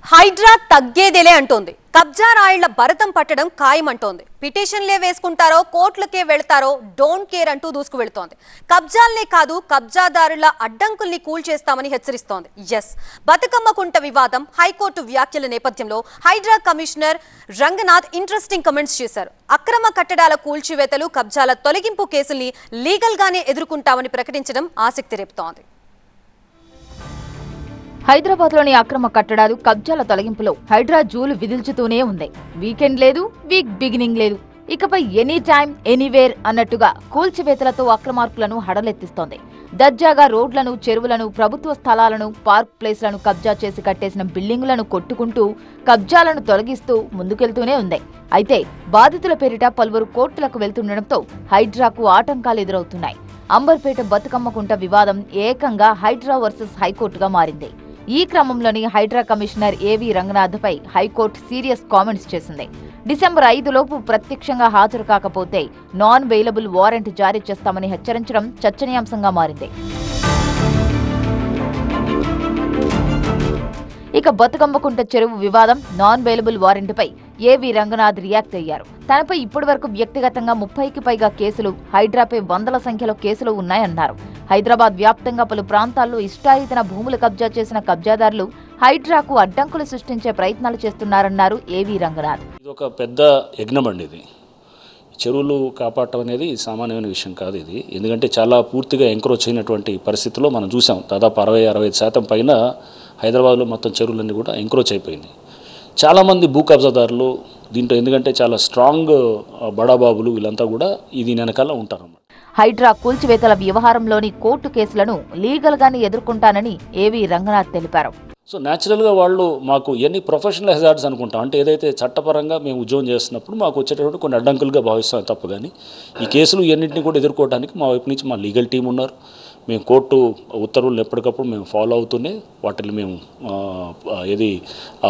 హైడ్రా తగ్గేదేలే అంటోంది. కబ్జా రాయిళ్ల భరతం పట్టడం ఖాయమంటోంది. పిటిషన్లే వేసుకుంటారో కోర్టులకే వెళ్తారో డోంట్ కేర్ అంటూ దూసుకు వెళుతోంది. కబ్జాలనే కాదు కబ్జాదారుల అడ్డంకుల్ని కూల్చేస్తామని హెచ్చరిస్తోంది. ఎస్, బతుకమ్మకుంట వివాదం, హైకోర్టు వ్యాఖ్యల నేపథ్యంలో Hydraa commissioner Ranganath interesting comments చేశారు. అక్రమ కట్టడాల కూల్చివేతలు, కబ్జాల తొలగింపు కేసుల్ని లీగల్ గానే ఎదుర్కొంటామని ప్రకటించడం ఆసక్తి రేపుతోంది. హైదరాబాద్లోని అక్రమ కట్టడాలు, కబ్జాల తొలగింపులో హైడ్రా జూలు విదిల్చుతూనే ఉంది. వీకెండ్ లేదు, వీక్ బిగినింగ్ లేదు. ఇకపై ఎనీ టైం ఎనీవేర్ అన్నట్టుగా కూల్చివేతలతో అక్రమార్కులను హడలెత్తిస్తోంది. దర్జాగా రోడ్లను, చెరువులను, ప్రభుత్వ స్థలాలను, పార్క్ ప్లేస్లను కబ్జా చేసి కట్టేసిన బిల్డింగులను కొట్టుకుంటూ కబ్జాలను తొలగిస్తూ ముందుకెళ్తూనే ఉంది. అయితే బాధితుల పేరిట పలువురు కోర్టులకు వెళ్తుండటంతో హైడ్రాకు ఆటంకాలు ఎదురవుతున్నాయి. అంబర్పేట బతుకమ్మకుంట వివాదం ఏకంగా హైడ్రా వర్సెస్ హైకోర్టుగా మారింది. ఈ క్రమంలోని హైడ్రా కమిషనర్ ఏవి రంగనాథ్పై హైకోర్టు సీరియస్ కామెంట్స్ చేసింది. డిసెంబర్ 5 లోపు ప్రత్యక్షంగా హాజరు కాకపోతే నాన్ బెయిలబుల్ వారెంట్ జారీ చేస్తామని హెచ్చరించడం చర్చనీయాంశంగా మారింది. ఇక బతుకమ్మకుంట చెరువు వివాదం, నాన్ బెయిలబుల్ వారెంట్పై ఏవి రంగనాథ్ రియాక్ట్ అయ్యారు. తనపై ఇప్పటివరకు వ్యక్తిగతంగా 30కి పైగా కేసులు, హైడ్రాపై వందల సంఖ్యలో కేసులు ఉన్నాయన్నారు. హైదరాబాద్ వ్యాప్తంగా పలు ప్రాంతాల్లో ఇష్టారీతన భూములు కబ్జా చేసిన కబ్జాదారులు హైడ్రాకు అడ్డంకులు సృష్టించే ప్రయత్నాలు చేస్తున్నారన్నారు ఏవి రంగనాథ్. ఇది ఒక పెద్ద యజ్ఞం అండి. ఇది చెరువులు కాపాడటం అనేది సామాన్యమైన విషయం కాదు. ఇది ఎందుకంటే చాలా పూర్తిగా ఎంక్రోచ్ అయినటువంటి పరిస్థితుల్లో మనం చూసాం. దాదాపు 60-65% పైన హైదరాబాద్లో మొత్తం చెరువులన్నీ కూడా ఎంక్రోచ్ అయిపోయింది. చాలామంది భూ కబ్జాదారులు దీంట్లో, ఎందుకంటే చాలా స్ట్రాంగ్ బడాబాబులు వీళ్ళంతా కూడా ఇది వెనకాల ఉంటారన్నమాట. హైడ్రా కూల్చివేతల వ్యవహారంలోని కోర్టు కేసులను లీగల్గానే ఎదుర్కొంటానని ఏవి రంగనాథ్ తెలిపారు. సో న్యాచురల్గా వాళ్ళు మాకు ఎన్ని ప్రొఫెషనల్ హెజార్డ్స్ అనుకుంటాం, అంటే ఏదైతే చట్టపరంగా మేము ఉద్యోగం చేస్తున్నప్పుడు మాకు వచ్చేటటువంటి కొన్ని అడ్డంకులుగా భావిస్తాం తప్ప, కానీ ఈ కేసులు ఎన్నింటినీ కూడా ఎదుర్కోవడానికి మా వైపు నుంచి మా లీగల్ టీం ఉన్నారు. మేము కోర్టు ఉత్తర్వులను ఎప్పటికప్పుడు మేము ఫాలో అవుతూనే వాటిని మేము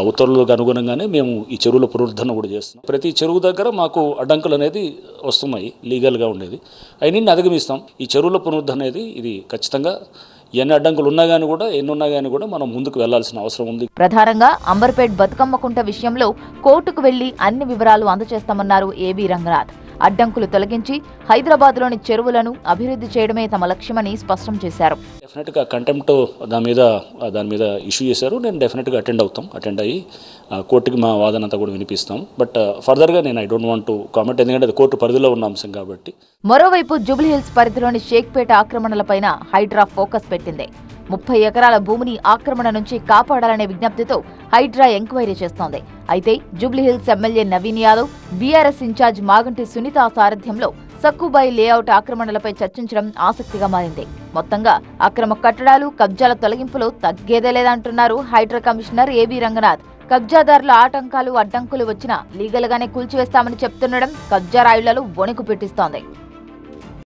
ఉత్తర్వులకు అనుగుణంగానే మేము ఈ చెరువుల పునరుద్ధరణ కూడా చేస్తున్నాం. ప్రతి చెరువు దగ్గర మాకు అడ్డంకులు అనేది వస్తున్నాయి లీగల్గా ఉండేది, అయినా అధిగమిస్తాం. ఈ చెరువుల పునరుద్ధరణ అనేది ఇది ఖచ్చితంగా ఎన్ని అడ్డంకులు ఉన్నా కానీ కూడా మనం ముందుకు వెళ్లాల్సిన అవసరం ఉంది. ప్రధానంగా అంబర్పేట్ బతుకమ్మకుంట విషయంలో కోర్టుకు వెళ్లి అన్ని వివరాలు అందజేస్తామన్నారు ఏబీ రంగనాథ్. అడ్డంకులు తొలగించి హైదరాబాద్లోని చెరువులను అభివృద్ధి చేయడమే తమ లక్ష్యమని స్పష్టం చేశారు. డెఫినెట్గా కంటెంప్ట్ దాని మీద ఇష్యూ చేశారు. నేను డెఫినెట్గా అటెండ్ అయ్యి కోర్టుకి మా వాదన అంతా కూడా వినిపిస్తాం. బట్ ఫర్దర్గా నేను I don't want to comment, ఎందుకంటే అది కోర్టు పరిధిలో ఉన్న అంశం కాబట్టి. మరోవైపు జూబ్లీహిల్స్ పరిధిలోని షేక్పేట ఆక్రమణలపైన హైడ్రా ఫోకస్ పెట్టింది. 30 ఎకరాల భూమిని ఆక్రమణ నుంచి కాపాడాలనే విజ్ఞప్తితో హైడ్రా ఎంక్వైరీ చేస్తోంది. అయితే Jubilee Hills MLA Naveen Yadav, BRS incharge Maganti Sunitha సారథ్యంలో సక్కుబాయి లేఅవుట్ ఆక్రమణలపై చర్చించడం ఆసక్తిగా మారింది. మొత్తంగా అక్రమ కట్టడాలు, కబ్జాల తొలగింపులో తగ్గేదే లేదంటున్నారు హైడ్రా కమిషనర్ ఏబీ రంగనాథ్. కబ్జాదారుల ఆటంకాలు, అడ్డంకులు వచ్చినా లీగల్గానే కూల్చివేస్తామని చెప్తుండడం కబ్జా రాయుళ్లలో వణుకు పెట్టిస్తోంది.